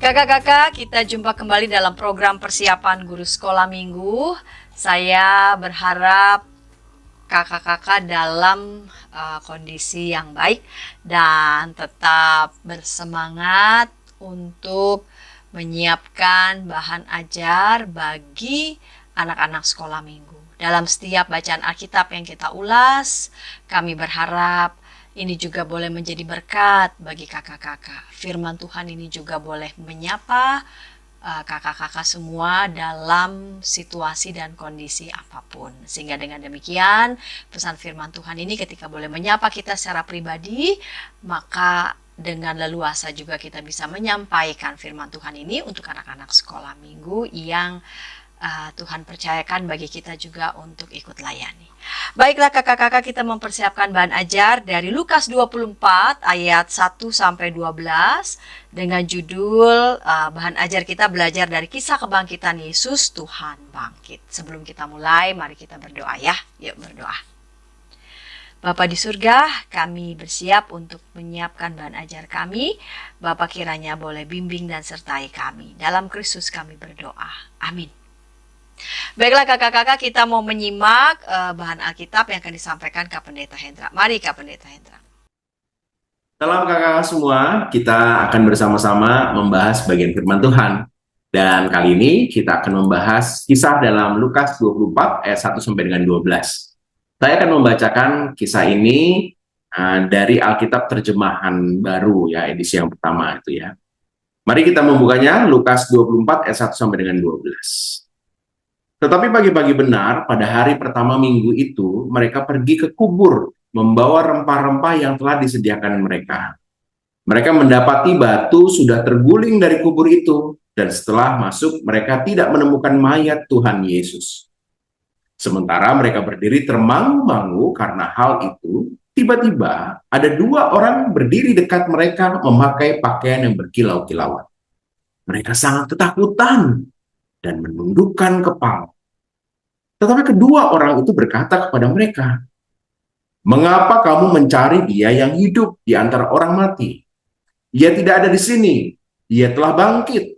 Kakak-kakak, kita jumpa kembali dalam program persiapan guru sekolah minggu. Saya berharap kakak-kakak dalam kondisi yang baik dan tetap bersemangat untuk menyiapkan bahan ajar bagi anak-anak sekolah minggu. Dalam setiap bacaan Alkitab yang kita ulas, kami berharap ini juga boleh menjadi berkat bagi kakak-kakak. Firman Tuhan ini juga boleh menyapa kakak-kakak semua dalam situasi dan kondisi apapun. Sehingga dengan demikian, pesan firman Tuhan ini ketika boleh menyapa kita secara pribadi, maka dengan leluasa juga kita bisa menyampaikan firman Tuhan ini untuk anak-anak sekolah minggu yang Tuhan percayakan bagi kita juga untuk ikut layani. Baiklah kakak-kakak, kita mempersiapkan bahan ajar dari Lukas 24 ayat 1 sampai 12 dengan judul bahan ajar kita belajar dari kisah kebangkitan Yesus, Tuhan bangkit. Sebelum kita mulai, mari kita berdoa ya. Yuk berdoa. Bapa di surga, kami bersiap untuk menyiapkan bahan ajar kami. Bapa kiranya boleh bimbing dan sertai kami. Dalam Kristus kami berdoa. Amin. Baiklah kakak-kakak, kita mau menyimak bahan Alkitab yang akan disampaikan Kak Pendeta Hendra. Mari Kak Pendeta Hendra. Salam kakak-kakak semua, kita akan bersama-sama membahas bagian firman Tuhan. Dan kali ini kita akan membahas kisah dalam Lukas 24 ayat 1 sampai dengan 12. Saya akan membacakan kisah ini dari Alkitab terjemahan baru ya, edisi yang pertama itu ya. Mari kita membukanya, Lukas 24 ayat 1 sampai dengan 12. Tetapi pagi-pagi benar, pada hari pertama minggu itu, mereka pergi ke kubur, membawa rempah-rempah yang telah disediakan mereka. Mereka mendapati batu sudah terguling dari kubur itu, dan setelah masuk, mereka tidak menemukan mayat Tuhan Yesus. Sementara mereka berdiri termangu-mangu karena hal itu, tiba-tiba ada dua orang berdiri dekat mereka memakai pakaian yang berkilau-kilauan. Mereka sangat ketakutan dan menundukkan kepala. Tetapi kedua orang itu berkata kepada mereka, "Mengapa kamu mencari dia yang hidup di antara orang mati? Ia tidak ada di sini, ia telah bangkit.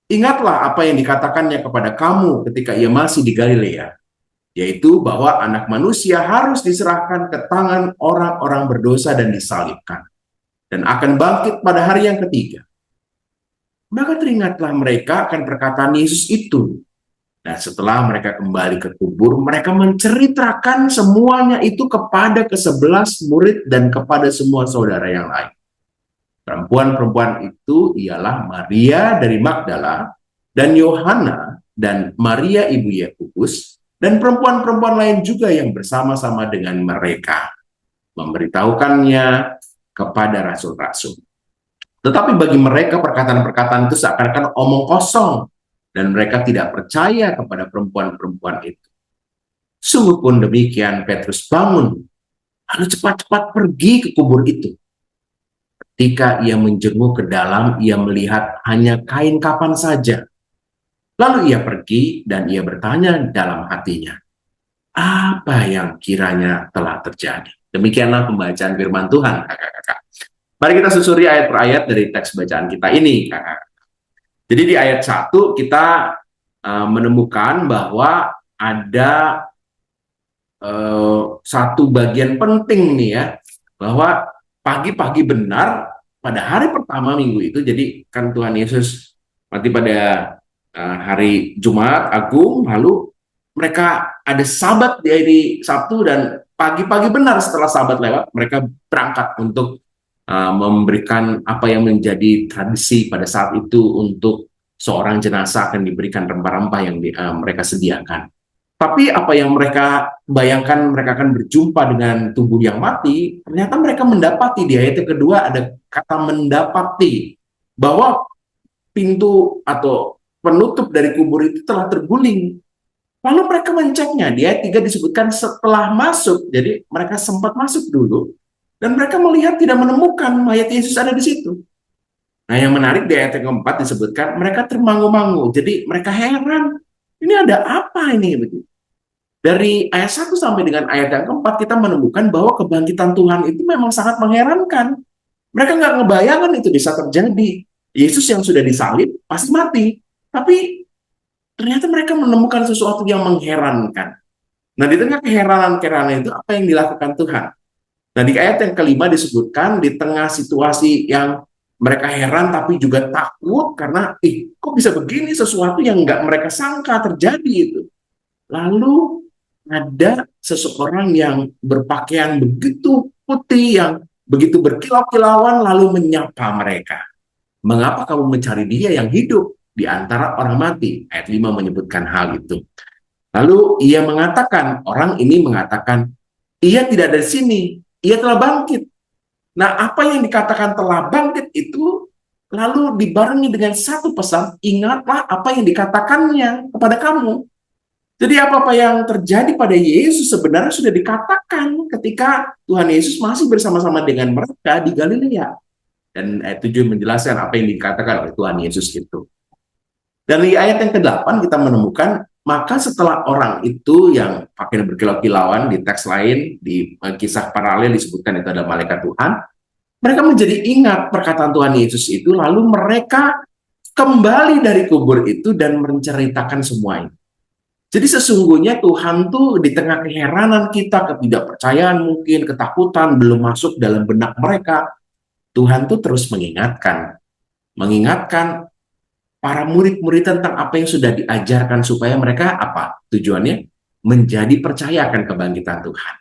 Ingatlah apa yang dikatakannya kepada kamu ketika ia masih di Galilea, yaitu bahwa anak manusia harus diserahkan ke tangan orang-orang berdosa dan disalibkan, dan akan bangkit pada hari yang ketiga." Maka teringatlah mereka akan perkataan Yesus itu. Nah, setelah mereka kembali ke kubur, mereka menceritakan semuanya itu kepada ke-11 murid dan kepada semua saudara yang lain. Perempuan-perempuan itu ialah Maria dari Magdala, dan Yohana, dan Maria ibu Yakobus, dan perempuan-perempuan lain juga yang bersama-sama dengan mereka, memberitahukannya kepada rasul-rasul. Tetapi bagi mereka perkataan-perkataan itu seakan-akan omong kosong, dan mereka tidak percaya kepada perempuan-perempuan itu. Sungguh pun demikian, Petrus bangun, lalu cepat-cepat pergi ke kubur itu. Ketika ia menjenguk ke dalam, ia melihat hanya kain kafan saja. Lalu ia pergi dan ia bertanya dalam hatinya, apa yang kiranya telah terjadi? Demikianlah pembacaan firman Tuhan, kakak-kakak. Mari kita susuri ayat per ayat dari teks bacaan kita ini, kakak. Jadi di ayat 1 kita menemukan bahwa ada satu bagian penting nih ya, bahwa pagi-pagi benar pada hari pertama minggu itu, jadi kan Tuhan Yesus mati pada hari Jumat Agung, lalu mereka ada Sabat di hari Sabtu, dan pagi-pagi benar setelah Sabat lewat, mereka berangkat untuk memberikan apa yang menjadi tradisi pada saat itu, untuk seorang jenazah akan diberikan rempah-rempah yang mereka sediakan. Tapi apa yang mereka bayangkan, mereka akan berjumpa dengan tubuh yang mati, ternyata mereka mendapati, di ayat kedua ada kata mendapati, bahwa pintu atau penutup dari kubur itu telah terguling. Lalu mereka menceknya, di ayat 3 disebutkan setelah masuk, jadi mereka sempat masuk dulu, dan mereka melihat tidak menemukan mayat Yesus ada di situ. Nah, yang menarik di ayat yang keempat disebutkan mereka termangu-mangu. Jadi mereka heran, ini ada apa ini? Dari ayat 1 sampai dengan ayat yang keempat kita menemukan bahwa kebangkitan Tuhan itu memang sangat mengherankan. Mereka nggak ngebayangkan itu bisa terjadi. Yesus yang sudah disalib pasti mati. Tapi ternyata mereka menemukan sesuatu yang mengherankan. Nah, di tengah keheranan-keheranan itu apa yang dilakukan Tuhan? Nah, di ayat yang kelima disebutkan di tengah situasi yang mereka heran tapi juga takut karena, kok bisa begini, sesuatu yang nggak mereka sangka terjadi itu. Lalu ada seseorang yang berpakaian begitu putih, yang begitu berkilau-kilauan, lalu menyapa mereka. Mengapa kamu mencari dia yang hidup di antara orang mati? Ayat 5 menyebutkan hal itu. Lalu ia mengatakan, orang ini mengatakan, ia tidak dari sini, ia telah bangkit. Nah, apa yang dikatakan telah bangkit itu lalu dibarengi dengan satu pesan, ingatlah apa yang dikatakannya kepada kamu. Jadi apa-apa yang terjadi pada Yesus sebenarnya sudah dikatakan ketika Tuhan Yesus masih bersama-sama dengan mereka di Galilea. Dan ayat 7 menjelaskan apa yang dikatakan oleh Tuhan Yesus itu. Dan di ayat yang ke-8 kita menemukan, maka setelah orang itu yang pakai berkilau-kilauan, di teks lain, di kisah paralel disebutkan itu ada malaikat Tuhan, mereka menjadi ingat perkataan Tuhan Yesus itu, lalu mereka kembali dari kubur itu dan menceritakan semua ini. Jadi sesungguhnya Tuhan tuh di tengah keheranan kita, ketidakpercayaan mungkin, ketakutan belum masuk dalam benak mereka, Tuhan tuh terus mengingatkan para murid-murid tentang apa yang sudah diajarkan supaya mereka apa? Tujuannya menjadi percaya akan kebangkitan Tuhan.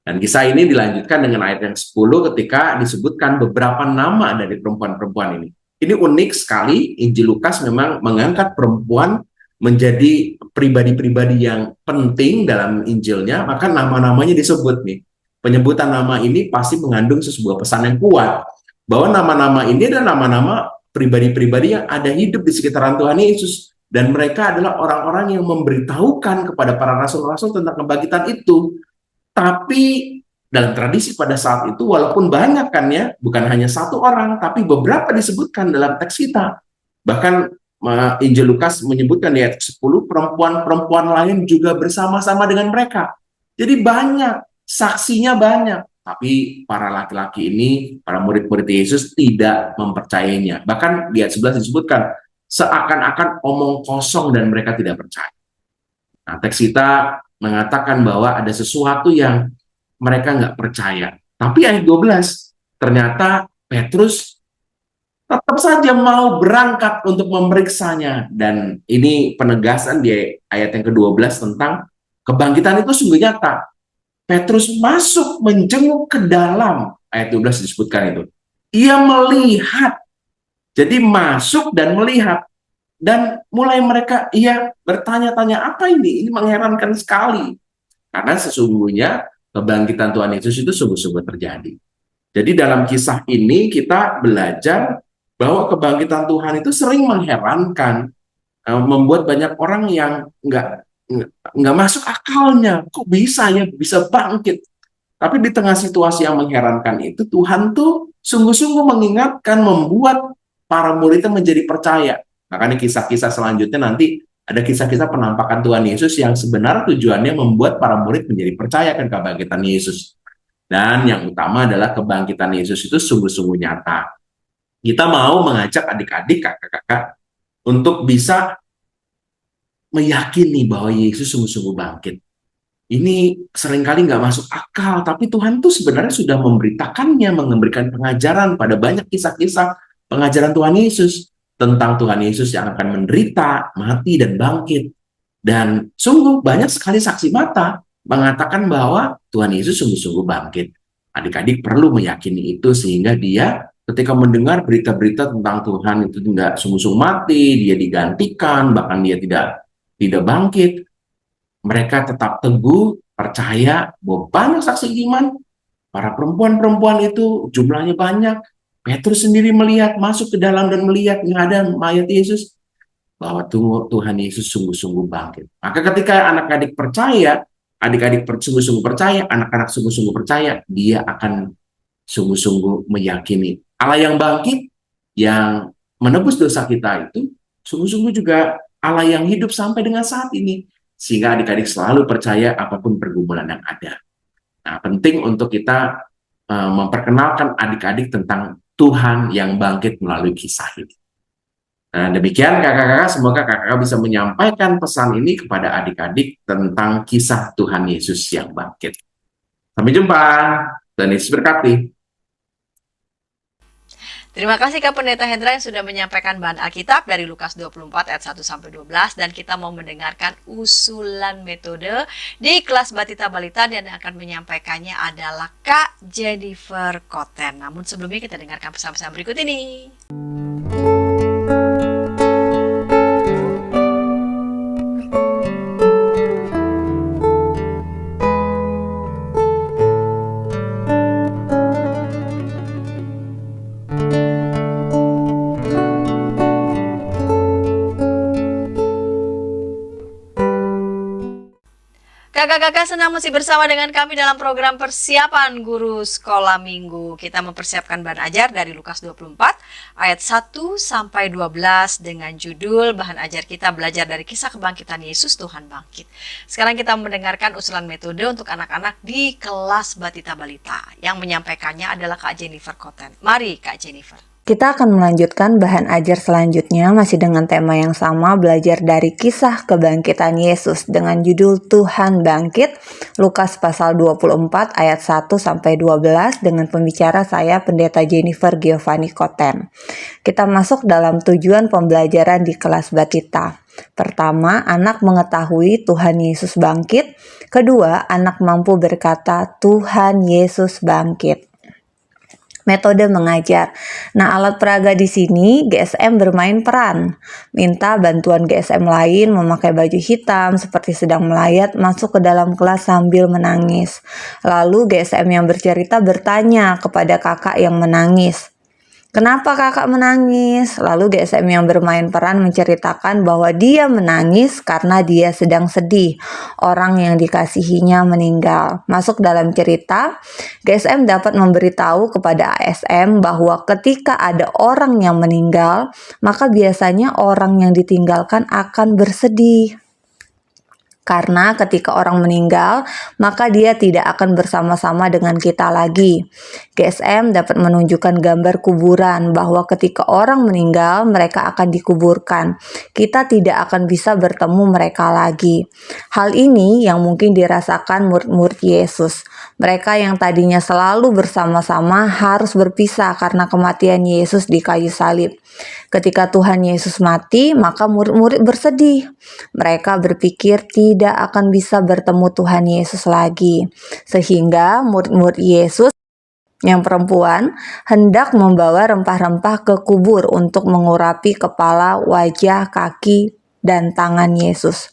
Dan kisah ini dilanjutkan dengan ayat yang 10 ketika disebutkan beberapa nama dari perempuan-perempuan ini. Ini unik sekali, Injil Lukas memang mengangkat perempuan menjadi pribadi-pribadi yang penting dalam Injilnya, maka nama-namanya disebut nih. Penyebutan nama ini pasti mengandung sebuah pesan yang kuat, bahwa nama-nama ini adalah nama-nama pribadi-pribadi yang ada hidup di sekitaran Tuhan Yesus, dan mereka adalah orang-orang yang memberitahukan kepada para rasul-rasul tentang kebangkitan itu. Tapi dalam tradisi pada saat itu, walaupun banyak kan ya, bukan hanya satu orang, tapi beberapa disebutkan dalam teks kita. Bahkan Injil Lukas menyebutkan di ayat 10, perempuan-perempuan lain juga bersama-sama dengan mereka. Jadi banyak, saksinya banyak. Tapi para laki-laki ini, para murid-murid Yesus tidak mempercayainya. Bahkan di ayat 11 disebutkan, seakan-akan omong kosong dan mereka tidak percaya. Nah, teks kita mengatakan bahwa ada sesuatu yang mereka nggak percaya. Tapi ayat 12, ternyata Petrus tetap saja mau berangkat untuk memeriksanya. Dan ini penegasan di ayat yang ke-12 tentang kebangkitan itu sungguh nyata. Petrus masuk menjenguk ke dalam, ayat 12 disebutkan itu. Ia melihat, jadi masuk dan melihat. Dan mulai mereka, ia bertanya-tanya, apa ini? Ini mengherankan sekali. Karena sesungguhnya kebangkitan Tuhan Yesus itu sungguh-sungguh terjadi. Jadi dalam kisah ini kita belajar bahwa kebangkitan Tuhan itu sering mengherankan, membuat banyak orang yang nggak masuk akalnya, kok bisa ya bisa bangkit. Tapi di tengah situasi yang mengherankan itu, Tuhan tuh sungguh-sungguh mengingatkan, membuat para muridnya menjadi percaya. Makanya kisah-kisah selanjutnya nanti ada kisah-kisah penampakan Tuhan Yesus yang sebenarnya tujuannya membuat para murid menjadi percaya akan kebangkitan Yesus. Dan yang utama adalah kebangkitan Yesus itu sungguh-sungguh nyata. Kita mau mengajak adik-adik, kakak-kakak untuk bisa meyakini bahwa Yesus sungguh-sungguh bangkit. Ini seringkali nggak masuk akal, tapi Tuhan tuh sebenarnya sudah memberitakannya, memberikan pengajaran pada banyak kisah-kisah pengajaran Tuhan Yesus tentang Tuhan Yesus yang akan menderita, mati, dan bangkit. Dan sungguh banyak sekali saksi mata mengatakan bahwa Tuhan Yesus sungguh-sungguh bangkit. Adik-adik perlu meyakini itu sehingga dia ketika mendengar berita-berita tentang Tuhan itu tidak sungguh-sungguh mati, dia digantikan, bahkan dia tidak bangkit, mereka tetap teguh, percaya bahwa banyak saksi iman, para perempuan-perempuan itu jumlahnya banyak. Petrus sendiri melihat, masuk ke dalam dan melihat ada mayat Yesus, bahwa Tuhan Yesus sungguh-sungguh bangkit. Maka ketika anak-adik percaya, adik-adik sungguh-sungguh percaya, anak-anak sungguh-sungguh percaya, dia akan sungguh-sungguh meyakini Allah yang bangkit, yang menebus dosa kita itu, sungguh-sungguh juga Allah yang hidup sampai dengan saat ini. Sehingga adik-adik selalu percaya apapun pergumulan yang ada. Nah, penting untuk kita memperkenalkan adik-adik tentang Tuhan yang bangkit melalui kisah ini. Nah, demikian kakak-kakak, semoga kakak-kakak bisa menyampaikan pesan ini kepada adik-adik tentang kisah Tuhan Yesus yang bangkit. Sampai jumpa, dan Yesus berkati. Terima kasih Kak Pendeta Hendra yang sudah menyampaikan bahan Alkitab dari Lukas 24 ayat 1 sampai 12, dan kita mau mendengarkan usulan metode di kelas Batita Balita, dan yang akan menyampaikannya adalah Kak Jennifer Koten. Namun sebelumnya kita dengarkan pesan-pesan berikut ini. Kakak-kakak senang masih bersama dengan kami dalam program persiapan guru sekolah minggu. Kita mempersiapkan bahan ajar dari Lukas 24 ayat 1 sampai 12 dengan judul bahan ajar kita belajar dari kisah kebangkitan Yesus, Tuhan bangkit. Sekarang kita mendengarkan usulan metode untuk anak-anak di kelas Batita Balita. Yang menyampaikannya adalah Kak Jennifer Koten. Mari Kak Jennifer. Kita akan melanjutkan bahan ajar selanjutnya masih dengan tema yang sama, belajar dari kisah kebangkitan Yesus dengan judul Tuhan Bangkit, Lukas pasal 24 ayat 1 sampai 12 dengan pembicara saya Pendeta Jennifer Giovanni Koten. Kita masuk dalam tujuan pembelajaran di kelas Batita. Pertama, anak mengetahui Tuhan Yesus bangkit. Kedua, anak mampu berkata Tuhan Yesus bangkit. Metode mengajar. Nah, alat peraga di sini GSM bermain peran. Minta bantuan GSM lain memakai baju hitam seperti sedang melayat masuk ke dalam kelas sambil menangis. Lalu GSM yang bercerita bertanya kepada kakak yang menangis, "Kenapa kakak menangis?" Lalu GSM yang bermain peran menceritakan bahwa dia menangis karena dia sedang sedih. Orang yang dikasihinya meninggal. Masuk dalam cerita, GSM dapat memberitahu kepada ASM bahwa ketika ada orang yang meninggal, maka biasanya orang yang ditinggalkan akan bersedih. Karena ketika orang meninggal, maka dia tidak akan bersama-sama dengan kita lagi. GSM dapat menunjukkan gambar kuburan bahwa ketika orang meninggal, mereka akan dikuburkan. Kita tidak akan bisa bertemu mereka lagi. Hal ini yang mungkin dirasakan murid-murid Yesus. Mereka yang tadinya selalu bersama-sama harus berpisah karena kematian Yesus di kayu salib. Ketika Tuhan Yesus mati, maka murid-murid bersedih. Mereka berpikir tidak akan bisa bertemu Tuhan Yesus lagi. Sehingga murid-murid Yesus yang perempuan hendak membawa rempah-rempah ke kubur untuk mengurapi kepala, wajah, kaki, dan tangan Yesus.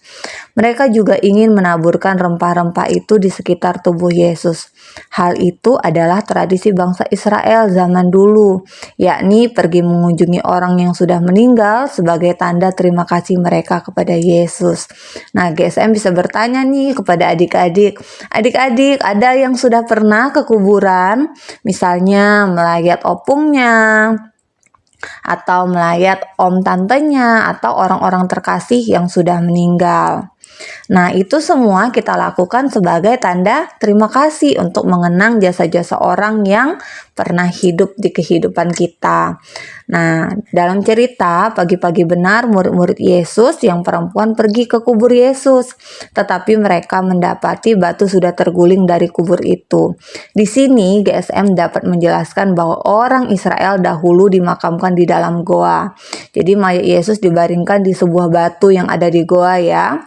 Mereka juga ingin menaburkan rempah-rempah itu di sekitar tubuh Yesus. Hal itu adalah tradisi bangsa Israel zaman dulu, yakni pergi mengunjungi orang yang sudah meninggal sebagai tanda terima kasih mereka kepada Yesus. Nah, GSM bisa bertanya nih kepada adik-adik, "Adik-adik, ada yang sudah pernah ke kuburan? Misalnya melayat opungnya, atau melayat om tantenya, atau orang-orang terkasih yang sudah meninggal." Nah, itu semua kita lakukan sebagai tanda terima kasih untuk mengenang jasa-jasa orang yang pernah hidup di kehidupan kita. Nah, dalam cerita, pagi-pagi benar murid-murid Yesus yang perempuan pergi ke kubur Yesus, tetapi mereka mendapati batu sudah terguling dari kubur itu. Di sini GSM dapat menjelaskan bahwa orang Israel dahulu dimakamkan di dalam goa. Jadi mayat Yesus dibaringkan di sebuah batu yang ada di goa ya.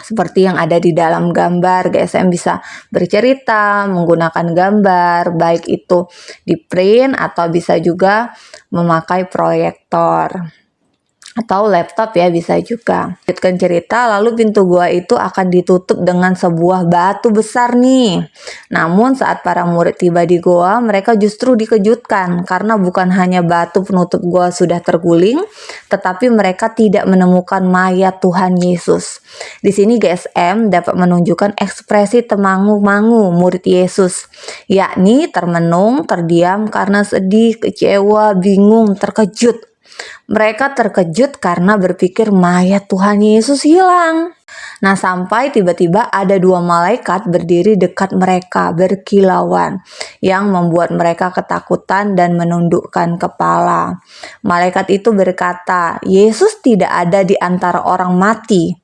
Seperti yang ada di dalam gambar, GSM bisa bercerita menggunakan gambar, baik itu di print atau bisa juga memakai proyektor atau laptop ya, bisa juga. Lanjutkan cerita, lalu pintu gua itu akan ditutup dengan sebuah batu besar nih. Namun saat para murid tiba di gua, mereka justru dikejutkan karena bukan hanya batu penutup gua sudah terguling, tetapi mereka tidak menemukan mayat Tuhan Yesus. Di sini GSM dapat menunjukkan ekspresi termangu-mangu murid Yesus, yakni termenung, terdiam karena sedih, kecewa, bingung, terkejut. Mereka terkejut karena berpikir mayat Tuhan Yesus hilang. Nah, sampai tiba-tiba ada dua malaikat berdiri dekat mereka, berkilauan, yang membuat mereka ketakutan dan menundukkan kepala. Malaikat itu berkata, "Yesus tidak ada di antara orang mati.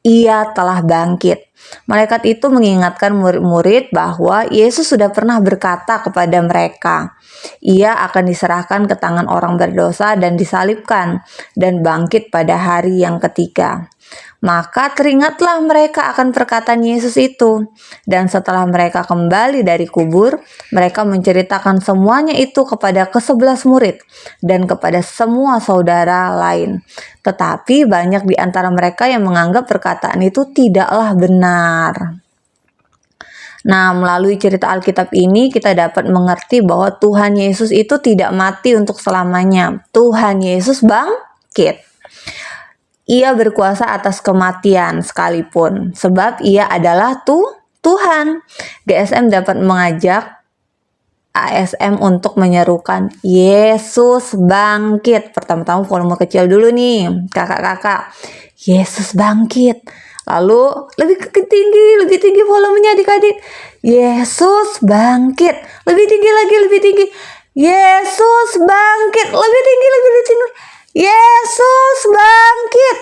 Ia telah bangkit." Malaikat itu mengingatkan murid-murid bahwa Yesus sudah pernah berkata kepada mereka, ia akan diserahkan ke tangan orang berdosa dan disalibkan, dan bangkit pada hari yang ketiga. Maka teringatlah mereka akan perkataan Yesus itu. Dan setelah mereka kembali dari kubur, mereka menceritakan semuanya itu kepada ke-11 murid dan kepada semua saudara lain. Tetapi banyak di antara mereka yang menganggap perkataan itu tidaklah benar. Nah, melalui cerita Alkitab ini kita dapat mengerti bahwa Tuhan Yesus itu tidak mati untuk selamanya. Tuhan Yesus bangkit. Ia berkuasa atas kematian sekalipun, sebab ia adalah Tuhan. GSM dapat mengajak ASM untuk menyerukan Yesus bangkit. Pertama-tama volume kecil dulu nih, kakak-kakak. Yesus bangkit. Lalu lebih tinggi volumenya adik-adik. Yesus bangkit. Lebih tinggi. Yesus bangkit. Lebih tinggi. Yesus bangkit.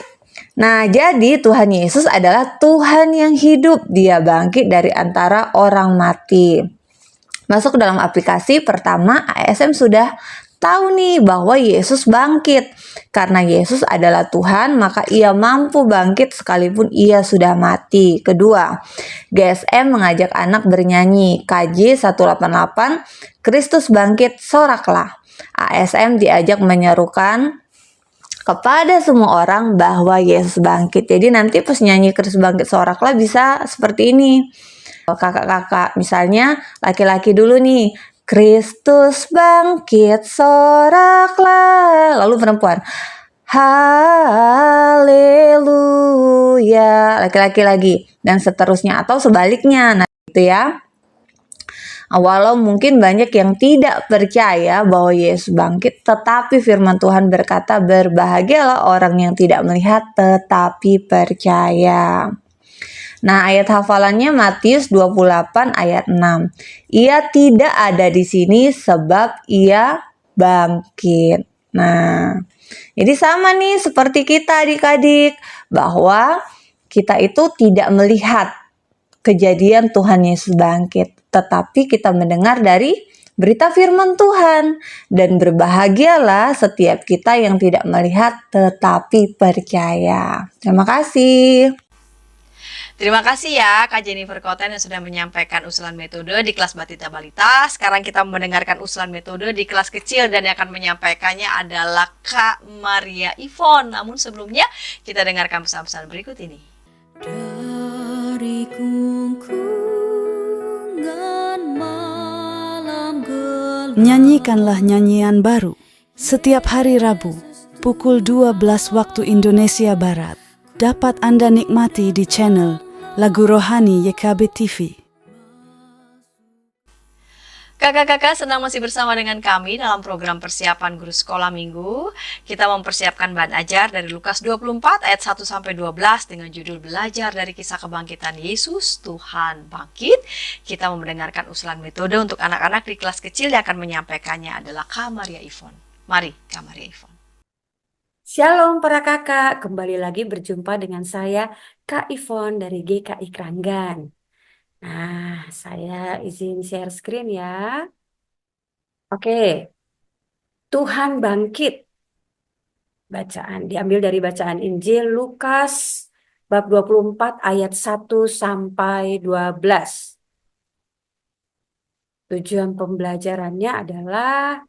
Nah, jadi Tuhan Yesus adalah Tuhan yang hidup. Dia bangkit dari antara orang mati. Masuk ke dalam aplikasi, pertama ASM sudah tahu nih bahwa Yesus bangkit. Karena Yesus adalah Tuhan, maka ia mampu bangkit sekalipun ia sudah mati. Kedua, GSM mengajak anak bernyanyi KJ 188, Kristus bangkit, soraklah. ASM diajak menyerukan kepada semua orang bahwa Yesus bangkit. Jadi nanti pas nyanyi Kristus bangkit soraklah bisa seperti ini. Kakak-kakak, misalnya laki-laki dulu nih, Kristus bangkit soraklah. Lalu perempuan, haleluya. Laki-laki lagi dan seterusnya atau sebaliknya. Nah, gitu ya. Walau mungkin banyak yang tidak percaya bahwa Yesus bangkit, tetapi firman Tuhan berkata, berbahagialah orang yang tidak melihat tetapi percaya. Nah, ayat hafalannya Matius 28 ayat 6. Ia tidak ada di sini sebab ia bangkit. Nah, jadi sama nih seperti kita adik-adik, bahwa kita itu tidak melihat kejadian Tuhan Yesus bangkit, tetapi kita mendengar dari berita firman Tuhan. Dan berbahagialah setiap kita yang tidak melihat tetapi percaya. Terima kasih. Terima kasih ya Kak Jennifer Koten yang sudah menyampaikan usulan metode di kelas Batita Balita. Sekarang kita mendengarkan usulan metode di kelas kecil dan yang akan menyampaikannya adalah Kak Maria Ivon. Namun sebelumnya kita dengarkan pesan-pesan berikut ini. Dari kungkungan malam gelap. Nyanyikanlah nyanyian baru setiap hari Rabu pukul 12 waktu Indonesia Barat. Dapat Anda nikmati di channel Lagu Rohani YKB TV. Kakak-kakak senang masih bersama dengan kami dalam program persiapan guru sekolah minggu. Kita mempersiapkan bahan ajar dari Lukas 24 ayat 1-12 dengan judul Belajar dari Kisah Kebangkitan Yesus, Tuhan Bangkit. Kita mau mendengarkan usulan metode untuk anak-anak di kelas kecil yang akan menyampaikannya adalah Kak Maria Ivon. Mari Kak Maria Ivon. Shalom para kakak, kembali lagi berjumpa dengan saya Kak Ivon dari GKI Kranggan. Nah, saya izin share screen ya. Oke, Tuhan bangkit. Bacaan diambil dari bacaan Injil Lukas bab 24 ayat 1 sampai 12. Tujuan pembelajarannya adalah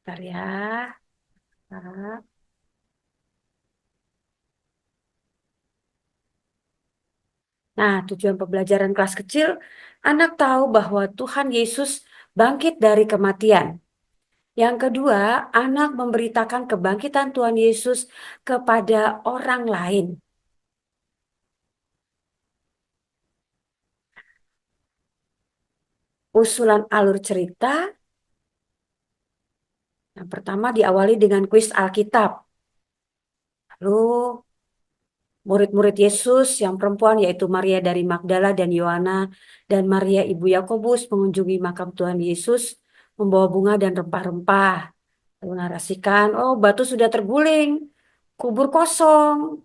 bentar ya. Nah, tujuan pembelajaran kelas kecil, anak tahu bahwa Tuhan Yesus bangkit dari kematian. Yang kedua, anak memberitakan kebangkitan Tuhan Yesus kepada orang lain. Usulan alur cerita, yang pertama diawali dengan kuis Alkitab. Lalu murid-murid Yesus yang perempuan yaitu Maria dari Magdala dan Yohana dan Maria ibu Yakobus mengunjungi makam Tuhan Yesus membawa bunga dan rempah-rempah. Menarasikan, oh batu sudah terguling, kubur kosong.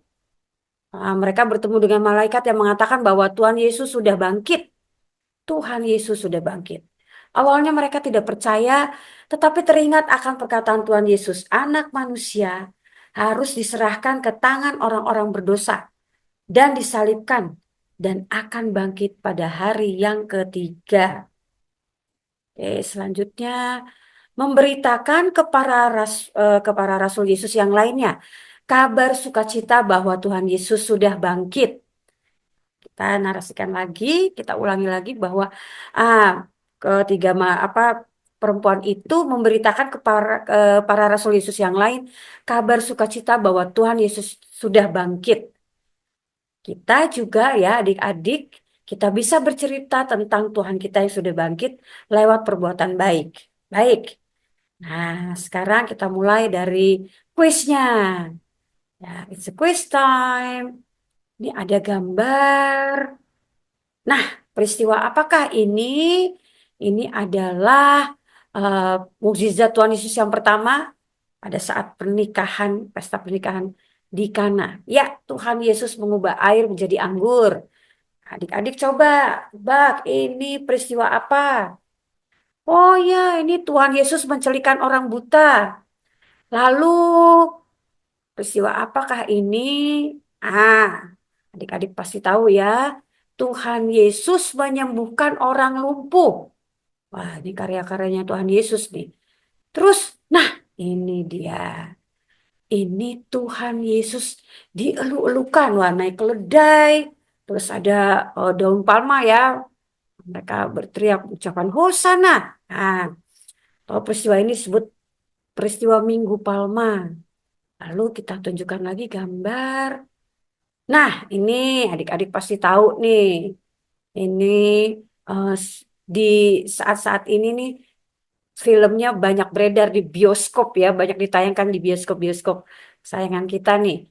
Nah, mereka bertemu dengan malaikat yang mengatakan bahwa Tuhan Yesus sudah bangkit. Tuhan Yesus sudah bangkit. Awalnya mereka tidak percaya, tetapi teringat akan perkataan Tuhan Yesus, anak manusia harus diserahkan ke tangan orang-orang berdosa dan disalibkan dan akan bangkit pada hari yang ketiga. Oke, selanjutnya memberitakan kepada Rasul Yesus yang lainnya kabar sukacita bahwa Tuhan Yesus sudah bangkit. Kita narasikan lagi, kita ulangi lagi bahwa perempuan itu memberitakan kepada para Rasul Yesus yang lain kabar sukacita bahwa Tuhan Yesus sudah bangkit. Kita juga ya adik-adik, kita bisa bercerita tentang Tuhan kita yang sudah bangkit lewat perbuatan baik. Baik. Nah, sekarang kita mulai dari kuisnya. Ya, it's a quiz time. Ini ada gambar. Nah, peristiwa apakah ini? Ini adalah mukjizat Tuhan Yesus yang pertama pada saat pernikahan, pesta pernikahan di Kana. Ya, Tuhan Yesus mengubah air menjadi anggur. Adik-adik coba, bak, ini peristiwa apa? Oh ya, ini Tuhan Yesus mencelikan orang buta. Lalu peristiwa apakah ini? Adik-adik pasti tahu ya. Tuhan Yesus menyembuhkan orang lumpuh. Wah, ini karya-karyanya Tuhan Yesus nih. Terus, nah ini dia. Ini Tuhan Yesus dieluk-elukan. Wah, naik keledai. Terus ada daun palma ya. Mereka berteriak ucapan Hosana. Nah, kalau peristiwa ini disebut peristiwa Minggu Palma. Lalu kita tunjukkan lagi gambar. Nah, ini adik-adik pasti tahu nih. Ini di saat-saat ini nih filmnya banyak beredar di bioskop ya, banyak ditayangkan di bioskop-bioskop kesayangan kita nih.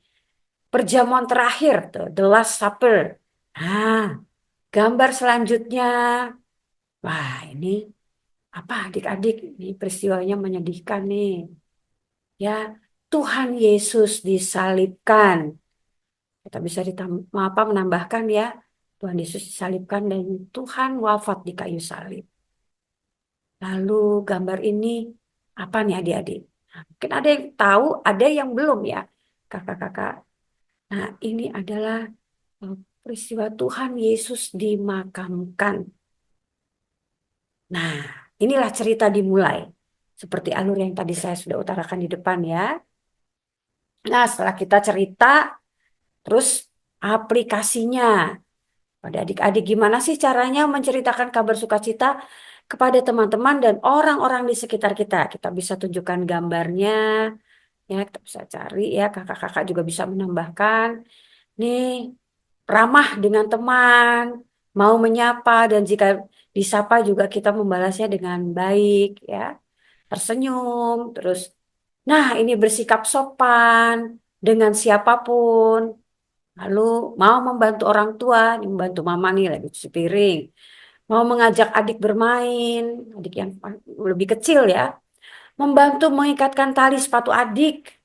Perjamuan terakhir tuh, The Last Supper. Nah, gambar selanjutnya. Wah, ini apa adik-adik? Ini peristiwanya menyedihkan nih. Ya, Tuhan Yesus disalibkan. Kita bisa menambahkan ya, Tuhan Yesus disalibkan dan Tuhan wafat di kayu salib. Lalu gambar ini apa nih adik-adik? Nah, mungkin ada yang tahu, ada yang belum ya, kakak-kakak. Nah, ini adalah peristiwa Tuhan Yesus dimakamkan. Nah, inilah cerita dimulai. Seperti alur yang tadi saya sudah utarakan di depan ya. Nah, setelah kita cerita, terus aplikasinya. Pada adik-adik gimana sih caranya menceritakan kabar sukacita kepada teman-teman dan orang-orang di sekitar kita. Kita bisa tunjukkan gambarnya, ya kita bisa cari ya, kakak-kakak juga bisa menambahkan. Nih, ramah dengan teman, mau menyapa dan jika disapa juga kita membalasnya dengan baik ya, tersenyum, terus nah ini bersikap sopan dengan siapapun. Lalu mau membantu orang tua, ini membantu mama nih lagi cuci piring. Mau mengajak adik bermain, adik yang lebih kecil ya. Membantu mengikatkan tali sepatu adik.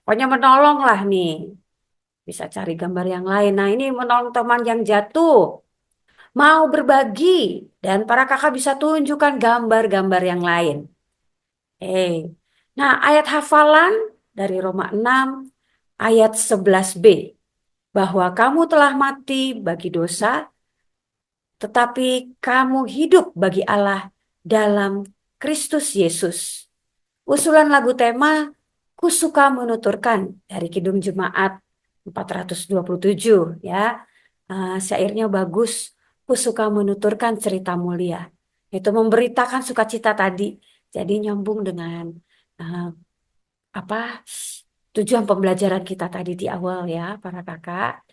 Pokoknya menolong lah nih. Bisa cari gambar yang lain. Nah ini menolong teman yang jatuh. Mau berbagi. Dan para kakak bisa tunjukkan gambar-gambar yang lain. Nah ayat hafalan dari Roma 6 ayat 11b. Bahwa kamu telah mati bagi dosa, tetapi kamu hidup bagi Allah dalam Kristus Yesus. Usulan lagu tema Ku Suka Menuturkan dari Kidung Jemaat 427 ya. Syairnya bagus. Ku suka menuturkan cerita mulia. Itu memberitakan sukacita tadi. Jadi nyambung dengan uh, apa tujuan pembelajaran kita tadi di awal ya para kakak.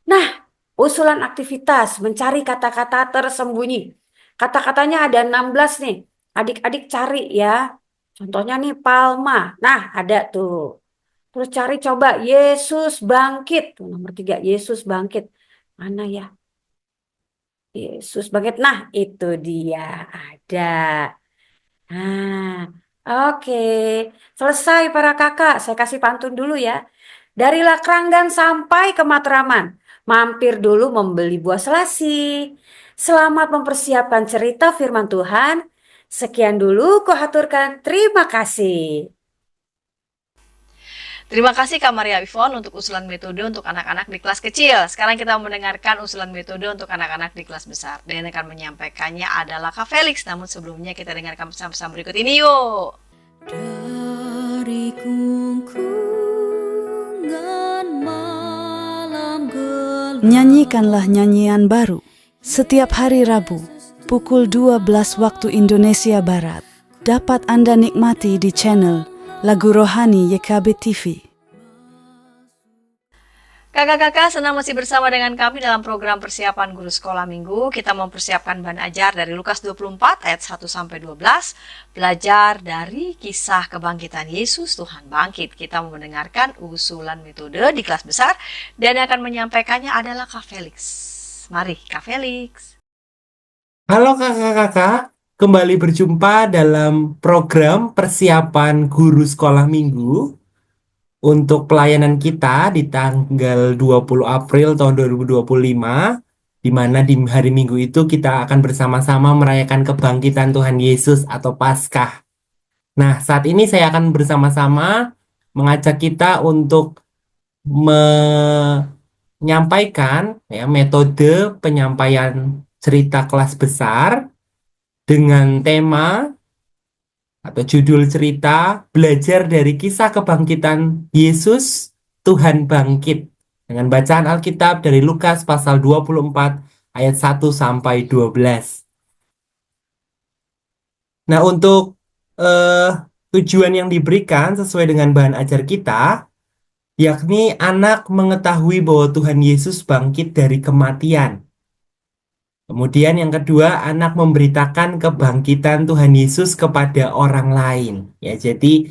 Nah, usulan aktivitas mencari kata-kata tersembunyi. Kata-katanya ada 16 nih. Adik-adik cari ya. Contohnya nih palma. Nah, ada tuh. Terus cari coba Yesus bangkit. Tuh, nomor 3, Yesus bangkit. Mana ya? Yesus bangkit. Nah, itu dia. Ada. Nah, oke. Selesai para kakak. Saya kasih pantun dulu ya. Dari Lakranggan sampai ke Matraman. Mampir dulu membeli buah selasi. Selamat mempersiapkan cerita firman Tuhan. Sekian dulu kuhaturkan. Terima kasih. Terima kasih Kak Maria Ivon untuk usulan metode untuk anak-anak di kelas kecil. Sekarang kita mendengarkan usulan metode untuk anak-anak di kelas besar. Dan yang akan menyampaikannya adalah Kak Felix. Namun sebelumnya kita dengarkan pesan-pesan berikut ini yuk. Dari kungkungan malam gelap. Nyanyikanlah nyanyian baru setiap hari Rabu pukul 12 waktu Indonesia Barat. Dapat Anda nikmati di channel Lagu Rohani YKB TV. Kakak-kakak senang masih bersama dengan kami dalam program persiapan guru sekolah minggu. Kita mempersiapkan bahan ajar dari Lukas 24 ayat 1-12. Belajar dari kisah kebangkitan Yesus, Tuhan bangkit. Kita mau mendengarkan usulan metode di kelas besar. Dan yang akan menyampaikannya adalah Kak Felix. Mari Kak Felix. Halo kakak-kakak, kembali berjumpa dalam program persiapan guru sekolah minggu untuk pelayanan kita di tanggal 20 April tahun 2025, di mana di hari Minggu itu kita akan bersama-sama merayakan kebangkitan Tuhan Yesus atau Paskah. Nah, saat ini saya akan bersama-sama mengajak kita untuk menyampaikan metode penyampaian cerita kelas besar dengan tema atau judul cerita belajar dari kisah kebangkitan Yesus, Tuhan bangkit, dengan bacaan Alkitab dari Lukas pasal 24 ayat 1-12. Nah, untuk tujuan yang diberikan sesuai dengan bahan ajar kita, yakni anak mengetahui bahwa Tuhan Yesus bangkit dari kematian. Kemudian yang kedua, anak memberitakan kebangkitan Tuhan Yesus kepada orang lain. Ya, jadi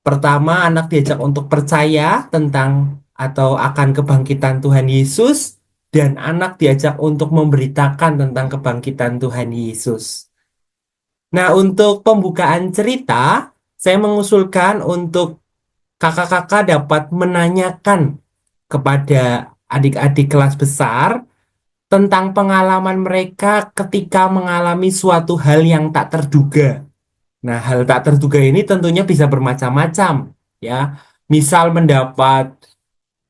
pertama anak diajak untuk percaya tentang atau akan kebangkitan Tuhan Yesus, dan anak diajak untuk memberitakan tentang kebangkitan Tuhan Yesus. Nah, untuk pembukaan cerita, saya mengusulkan untuk kakak-kakak dapat menanyakan kepada adik-adik kelas besar tentang pengalaman mereka ketika mengalami suatu hal yang tak terduga. Nah, hal tak terduga ini tentunya bisa bermacam-macam, ya. Misal mendapat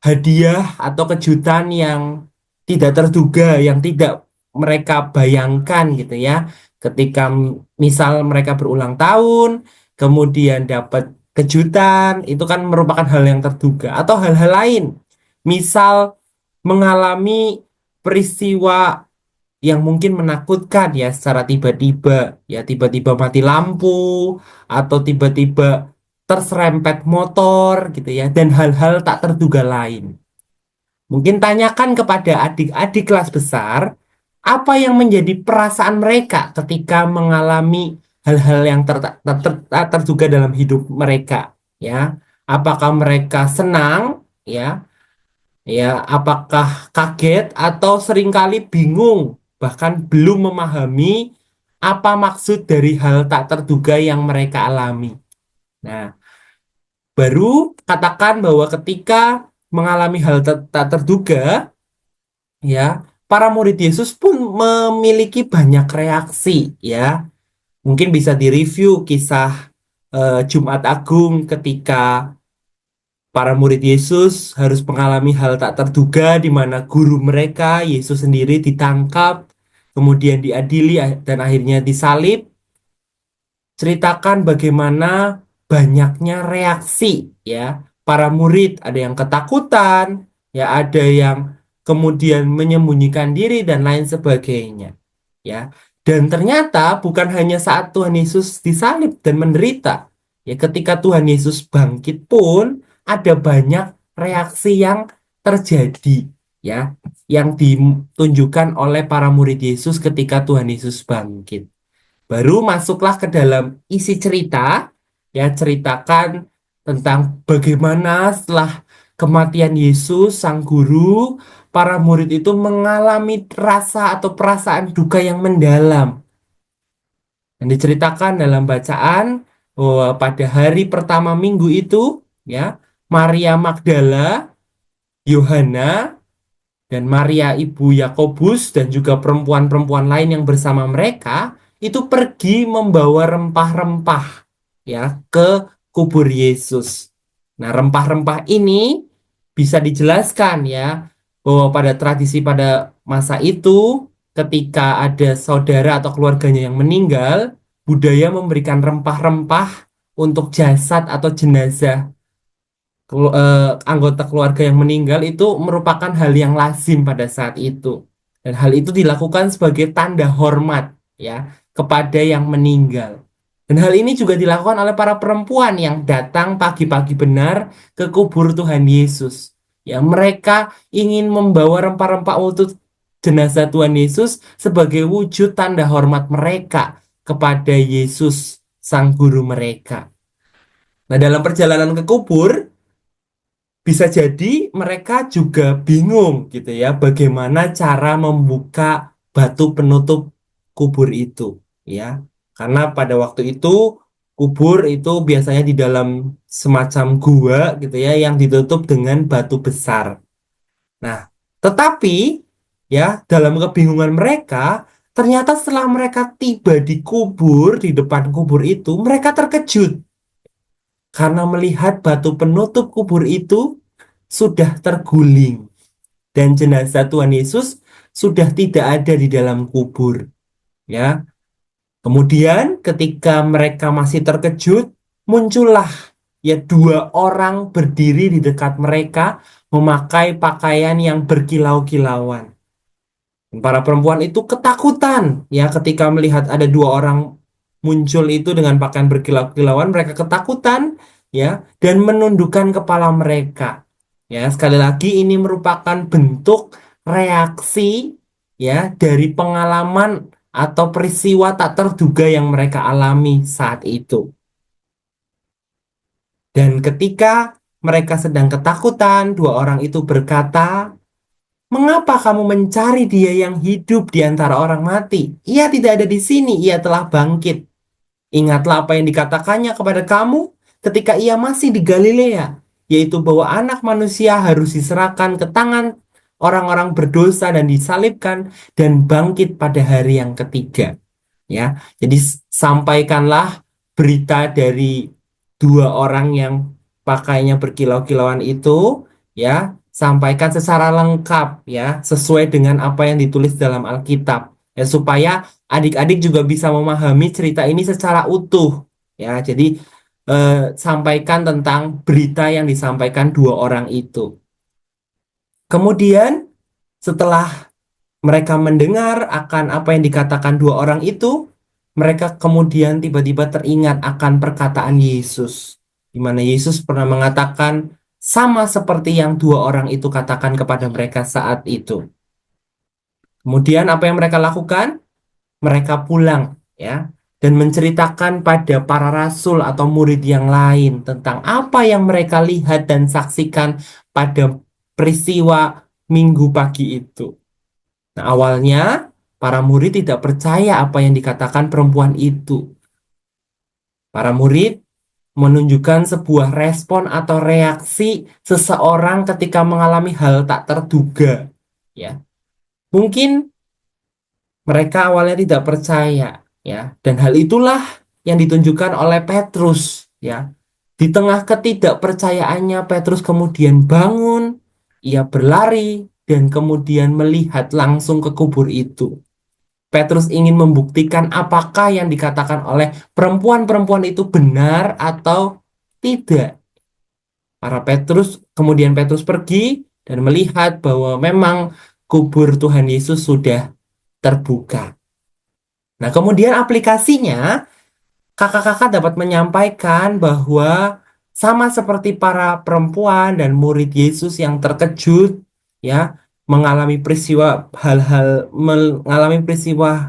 hadiah atau kejutan yang tidak terduga, yang tidak mereka bayangkan gitu ya. Ketika misal mereka berulang tahun, kemudian dapat kejutan, itu kan merupakan hal yang terduga. Atau hal-hal lain, misal mengalami peristiwa yang mungkin menakutkan ya secara tiba-tiba, ya tiba-tiba mati lampu atau tiba-tiba terserempet motor gitu ya, dan hal-hal tak terduga lain. Mungkin tanyakan kepada adik-adik kelas besar apa yang menjadi perasaan mereka ketika mengalami hal-hal yang tak terduga dalam hidup mereka, ya. Apakah mereka senang, ya, apakah kaget atau seringkali bingung, bahkan belum memahami apa maksud dari hal tak terduga yang mereka alami. Nah, baru katakan bahwa ketika mengalami hal tak terduga, ya, para murid Yesus pun memiliki banyak reaksi, ya. Mungkin bisa direview kisah Jumat Agung ketika para murid Yesus harus mengalami hal tak terduga di mana guru mereka, Yesus sendiri, ditangkap, kemudian diadili dan akhirnya disalib. Ceritakan bagaimana banyaknya reaksi, ya. Para murid ada yang ketakutan, ya, ada yang kemudian menyembunyikan diri dan lain sebagainya, ya. Dan ternyata bukan hanya saat Tuhan Yesus disalib dan menderita, ya, ketika Tuhan Yesus bangkit pun ada banyak reaksi yang terjadi, ya, yang ditunjukkan oleh para murid Yesus ketika Tuhan Yesus bangkit. Baru masuklah ke dalam isi cerita, ya, ceritakan tentang bagaimana setelah kematian Yesus, Sang Guru, para murid itu mengalami rasa atau perasaan duka yang mendalam. Dan diceritakan dalam bacaan bahwa pada hari pertama minggu itu, ya, Maria Magdala, Yohana, dan Maria ibu Yakobus dan juga perempuan-perempuan lain yang bersama mereka itu pergi membawa rempah-rempah, ya, ke kubur Yesus. Nah, rempah-rempah ini bisa dijelaskan, ya, bahwa pada tradisi pada masa itu ketika ada saudara atau keluarganya yang meninggal, budaya memberikan rempah-rempah untuk jasad atau jenazah anggota keluarga yang meninggal itu merupakan hal yang lazim pada saat itu. Dan hal itu dilakukan sebagai tanda hormat, ya, kepada yang meninggal. Dan hal ini juga dilakukan oleh para perempuan yang datang pagi-pagi benar ke kubur Tuhan Yesus. Ya, mereka ingin membawa rempah-rempah untuk jenazah Tuhan Yesus sebagai wujud tanda hormat mereka kepada Yesus, Sang Guru mereka. Nah, dalam perjalanan ke kubur, bisa jadi mereka juga bingung gitu ya, bagaimana cara membuka batu penutup kubur itu, ya. Karena pada waktu itu kubur itu biasanya di dalam semacam gua gitu ya yang ditutup dengan batu besar. Nah, tetapi ya dalam kebingungan mereka, ternyata setelah mereka tiba di kubur, di depan kubur itu, mereka terkejut karena melihat batu penutup kubur itu sudah terguling dan jenazah Tuhan Yesus sudah tidak ada di dalam kubur, ya. Kemudian ketika mereka masih terkejut, muncullah ya dua orang berdiri di dekat mereka memakai pakaian yang berkilau-kilauan. Dan para perempuan itu ketakutan ya ketika melihat ada dua orang muncul itu dengan pakaian berkilau-kilauan, mereka ketakutan ya dan menundukkan kepala mereka. Ya, sekali lagi ini merupakan bentuk reaksi ya dari pengalaman atau peristiwa tak terduga yang mereka alami saat itu. Dan ketika mereka sedang ketakutan, dua orang itu berkata, "Mengapa kamu mencari Dia yang hidup di antara orang mati? Ia tidak ada di sini, ia telah bangkit. Ingatlah apa yang dikatakannya kepada kamu ketika ia masih di Galilea, yaitu bahwa Anak Manusia harus diserahkan ke tangan orang-orang berdosa dan disalibkan dan bangkit pada hari yang ketiga." Ya, jadi sampaikanlah berita dari dua orang yang pakainya berkilau-kilauan itu, ya, sampaikan secara lengkap, ya, sesuai dengan apa yang ditulis dalam Alkitab, ya, supaya adik-adik juga bisa memahami cerita ini secara utuh, ya. Jadi sampaikan tentang berita yang disampaikan dua orang itu. Kemudian setelah mereka mendengar akan apa yang dikatakan dua orang itu, mereka kemudian tiba-tiba teringat akan perkataan Yesus, di mana Yesus pernah mengatakan sama seperti yang dua orang itu katakan kepada mereka saat itu. Kemudian apa yang mereka lakukan? Mereka pulang, ya, dan menceritakan pada para rasul atau murid yang lain tentang apa yang mereka lihat dan saksikan pada peristiwa Minggu pagi itu. Nah, awalnya para murid tidak percaya apa yang dikatakan perempuan itu. Para murid menunjukkan sebuah respon atau reaksi seseorang ketika mengalami hal tak terduga, ya. Mungkin mereka awalnya tidak percaya, ya, dan hal itulah yang ditunjukkan oleh Petrus, ya. Di tengah ketidakpercayaannya, Petrus kemudian bangun, ia berlari dan kemudian melihat langsung ke kubur itu. Petrus ingin membuktikan apakah yang dikatakan oleh perempuan-perempuan itu benar atau tidak. Kemudian Petrus pergi dan melihat bahwa memang kubur Tuhan Yesus sudah terbuka. Nah, kemudian aplikasinya, kakak-kakak dapat menyampaikan bahwa sama seperti para perempuan dan murid Yesus yang terkejut, ya, mengalami peristiwa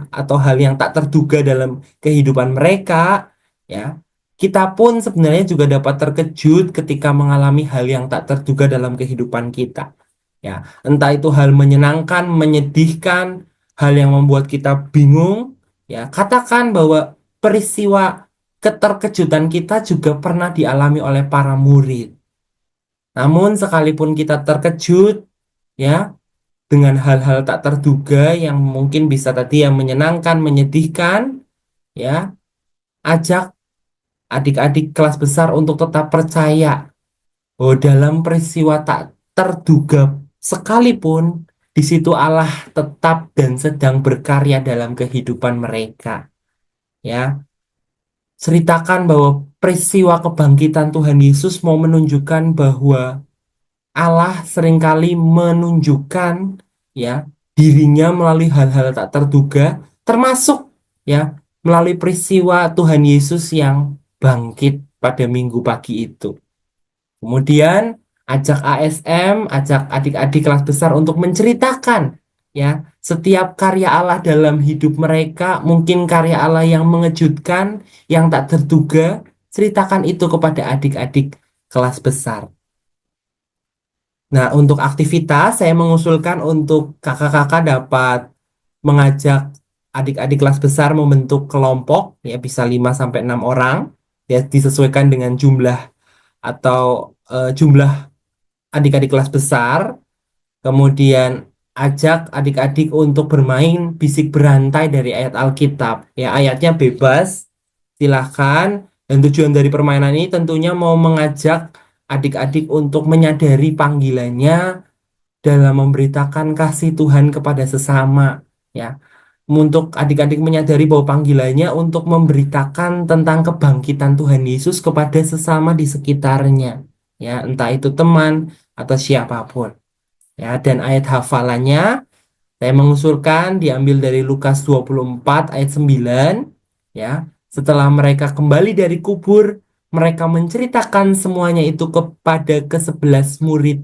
atau hal yang tak terduga dalam kehidupan mereka, ya, kita pun sebenarnya juga dapat terkejut ketika mengalami hal yang tak terduga dalam kehidupan kita. Ya, entah itu hal menyenangkan, menyedihkan, hal yang membuat kita bingung, ya, katakan bahwa peristiwa keterkejutan kita juga pernah dialami oleh para murid. Namun sekalipun kita terkejut, ya, dengan hal-hal tak terduga yang mungkin bisa tadi yang menyenangkan, menyedihkan, ya, ajak adik-adik kelas besar untuk tetap percaya bahwa dalam peristiwa tak terduga sekalipun, di situ Allah tetap dan sedang berkarya dalam kehidupan mereka. Ya, ceritakan bahwa peristiwa kebangkitan Tuhan Yesus mau menunjukkan bahwa Allah seringkali menunjukkan, ya, dirinya melalui hal-hal tak terduga, termasuk, ya, melalui peristiwa Tuhan Yesus yang bangkit pada minggu pagi itu. Kemudian ajak ASM, ajak adik-adik kelas besar untuk menceritakan, ya, setiap karya Allah dalam hidup mereka, mungkin karya Allah yang mengejutkan, yang tak terduga, ceritakan itu kepada adik-adik kelas besar. Nah, untuk aktivitas saya mengusulkan untuk kakak-kakak dapat mengajak adik-adik kelas besar membentuk kelompok, ya, bisa 5 sampai 6 orang, ya, disesuaikan dengan jumlah atau jumlah adik-adik kelas besar. Kemudian ajak adik-adik untuk bermain bisik berantai dari ayat Alkitab. Ya, ayatnya bebas, silahkan. Dan tujuan dari permainan ini tentunya mau mengajak adik-adik untuk menyadari panggilannya dalam memberitakan kasih Tuhan kepada sesama. Ya, untuk adik-adik menyadari bahwa panggilannya untuk memberitakan tentang kebangkitan Tuhan Yesus kepada sesama di sekitarnya. Ya, entah itu teman atau siapapun. Ya, dan ayat hafalannya saya mengusulkan diambil dari Lukas 24 ayat 9. Ya, setelah mereka kembali dari kubur, mereka menceritakan semuanya itu kepada ke-11 murid,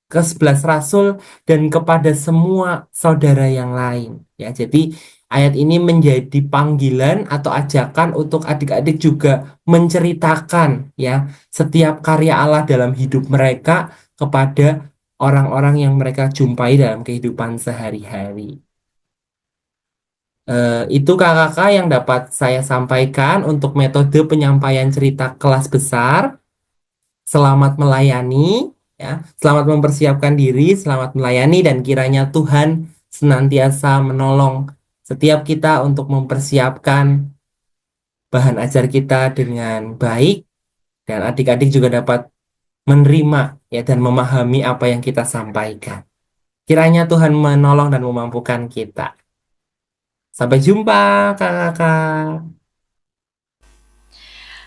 ke-11 rasul, dan kepada semua saudara yang lain. Ya, jadi ayat ini menjadi panggilan atau ajakan untuk adik-adik juga menceritakan, ya, setiap karya Allah dalam hidup mereka kepada orang-orang yang mereka jumpai dalam kehidupan sehari-hari. Itu kakak-kakak yang dapat saya sampaikan untuk metode penyampaian cerita kelas besar. Selamat melayani, ya. Selamat mempersiapkan diri, selamat melayani, dan kiranya Tuhan senantiasa menolong setiap kita untuk mempersiapkan bahan ajar kita dengan baik, dan adik-adik juga dapat menerima, ya, dan memahami apa yang kita sampaikan. Kiranya Tuhan menolong dan memampukan kita. Sampai jumpa, kakak-kakak.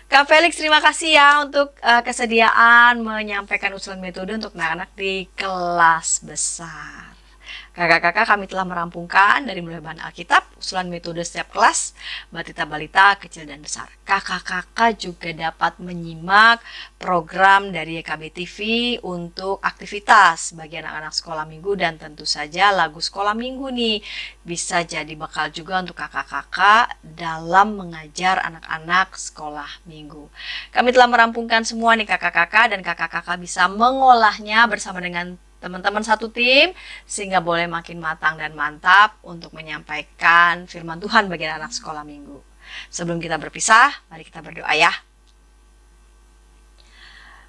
Kak Felix, terima kasih ya untuk kesediaan menyampaikan usulan metode untuk anak-anak di kelas besar. Kakak-kakak, kami telah merampungkan dari mulai bahan Alkitab, usulan metode setiap kelas, batita balita, kecil dan besar. Kakak-kakak juga dapat menyimak program dari YKB TV untuk aktivitas bagi anak-anak sekolah minggu, dan tentu saja lagu sekolah minggu nih bisa jadi bekal juga untuk kakak-kakak dalam mengajar anak-anak sekolah minggu. Kami telah merampungkan semua nih kakak-kakak, dan kakak-kakak bisa mengolahnya bersama dengan teman-teman satu tim sehingga boleh makin matang dan mantap untuk menyampaikan firman Tuhan bagi anak sekolah minggu. Sebelum kita berpisah, mari kita berdoa ya.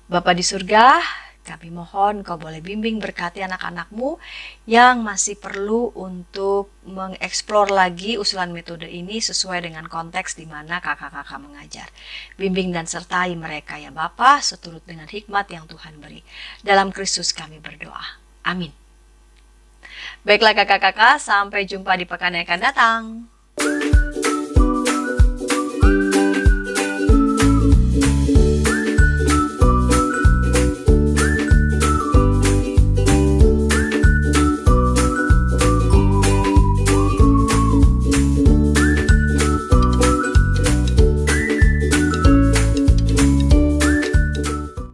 Bapa di surga, kami mohon Kau boleh bimbing berkati anak-anakmu yang masih perlu untuk mengeksplor lagi usulan metode ini sesuai dengan konteks di mana kakak-kakak mengajar. Bimbing dan sertai mereka ya Bapa, seturut dengan hikmat yang Tuhan beri. Dalam Kristus kami berdoa. Amin. Baiklah kakak-kakak, sampai jumpa di pekan yang akan datang.